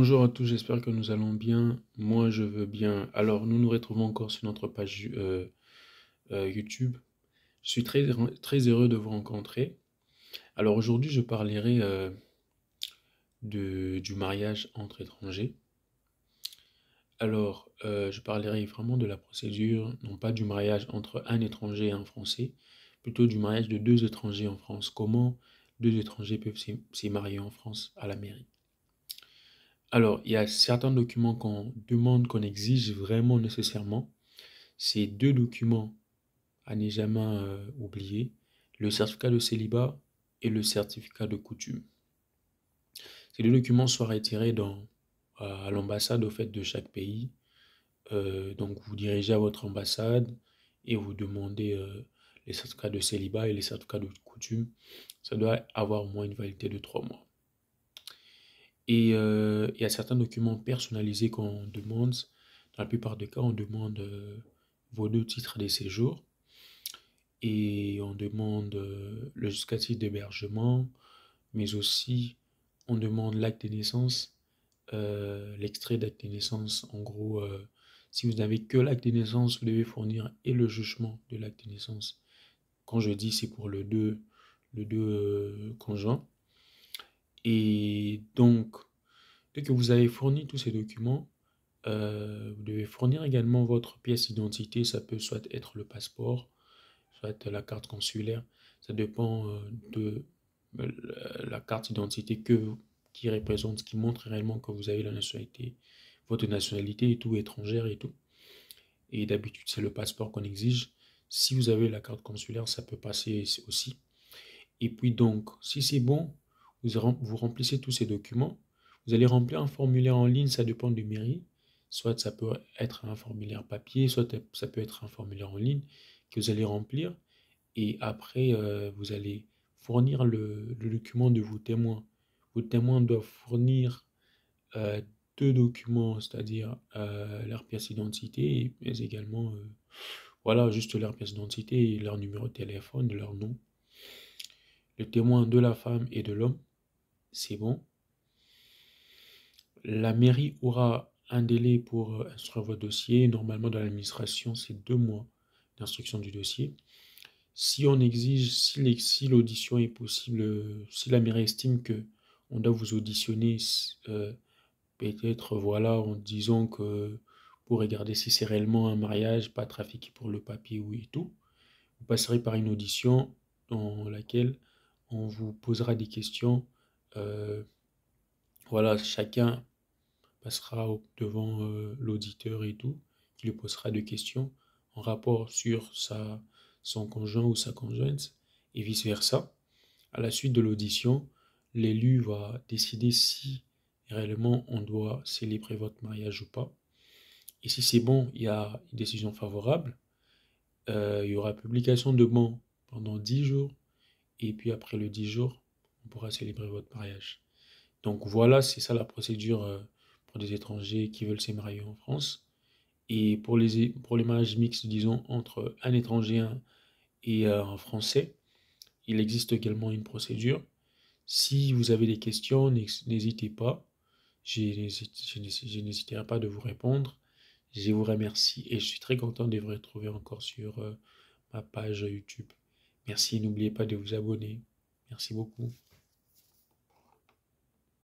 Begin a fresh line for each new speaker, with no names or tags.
Bonjour à tous, j'espère que nous allons bien. Moi, je veux bien. Alors, nous nous retrouvons encore sur notre page YouTube. Je suis très heureux de vous rencontrer. Alors, aujourd'hui, je parlerai du mariage entre étrangers. Alors, je parlerai vraiment de la procédure, non pas du mariage entre un étranger et un Français, plutôt du mariage de deux étrangers en France. Comment deux étrangers peuvent se marier en France à la mairie. Alors, il y a certains documents qu'on demande, qu'on exige vraiment nécessairement. Ces deux documents à ne jamais oublier, le certificat de célibat et le certificat de coutume. Ces deux documents sont retirés à l'ambassade au fait de chaque pays. Donc, vous dirigez à votre ambassade et vous demandez les certificats de célibat et les certificats de coutume. Ça doit avoir au moins une validité de 3 mois. Et il y a certains documents personnalisés qu'on demande. Dans la plupart des cas, on demande vos deux titres de séjour et on demande le justificatif d'hébergement, mais aussi on demande l'acte de naissance, l'extrait d'acte de naissance. En gros, si vous n'avez que l'acte de naissance, vous devez fournir et le jugement de l'acte de naissance. Quand je dis, c'est pour le deux conjoints. Et donc, dès que vous avez fourni tous ces documents, vous devez fournir également votre pièce d'identité. Ça peut soit être le passeport, soit la carte consulaire. Ça dépend de la carte d'identité qui représente, qui montre réellement que vous avez la nationalité, votre nationalité et tout, étrangère et tout. Et d'habitude, c'est le passeport qu'on exige. Si vous avez la carte consulaire, ça peut passer aussi. Et puis donc, si c'est bon, vous remplissez tous ces documents. Vous allez remplir un formulaire en ligne, ça dépend des mairies. Soit ça peut être un formulaire papier, soit ça peut être un formulaire en ligne que vous allez remplir. Et après, vous allez fournir le document de vos témoins. Vos témoins doivent fournir euh, deux documents, c'est-à-dire leur pièce d'identité, mais également, voilà, juste leur pièce d'identité et leur numéro de téléphone, leur nom. Le témoin de la femme et de l'homme, c'est bon. La mairie aura un délai pour instruire votre dossier. Normalement, dans l'administration, c'est 2 mois d'instruction du dossier. Si on exige, si l'audition est possible, si la mairie estime que on doit vous auditionner, peut-être, voilà, en disant que pour regarder si c'est réellement un mariage, pas trafiqué pour le papier ou et tout, vous passerez par une audition dans laquelle on vous posera des questions. euh, voilà, chacun passera devant l'auditeur et tout, qui lui posera des questions en rapport sur son conjoint ou sa conjointe et vice-versa. À la suite de l'audition, l'élu va décider si réellement on doit célébrer votre mariage ou pas. Et si c'est bon, il y a une décision favorable, il y aura publication de ban pendant 10 jours, et puis après le 10 jours, on pourra célébrer votre mariage. Donc voilà, c'est ça la procédure pour des étrangers qui veulent se marier en France. Et pour les mariages mixtes, disons, entre un étranger et un Français, il existe également une procédure. Si vous avez des questions, n'hésitez pas. Je n'hésiterai pas de vous répondre. Je vous remercie et je suis très content de vous retrouver encore sur ma page YouTube. Merci, n'oubliez pas de vous abonner. Merci beaucoup.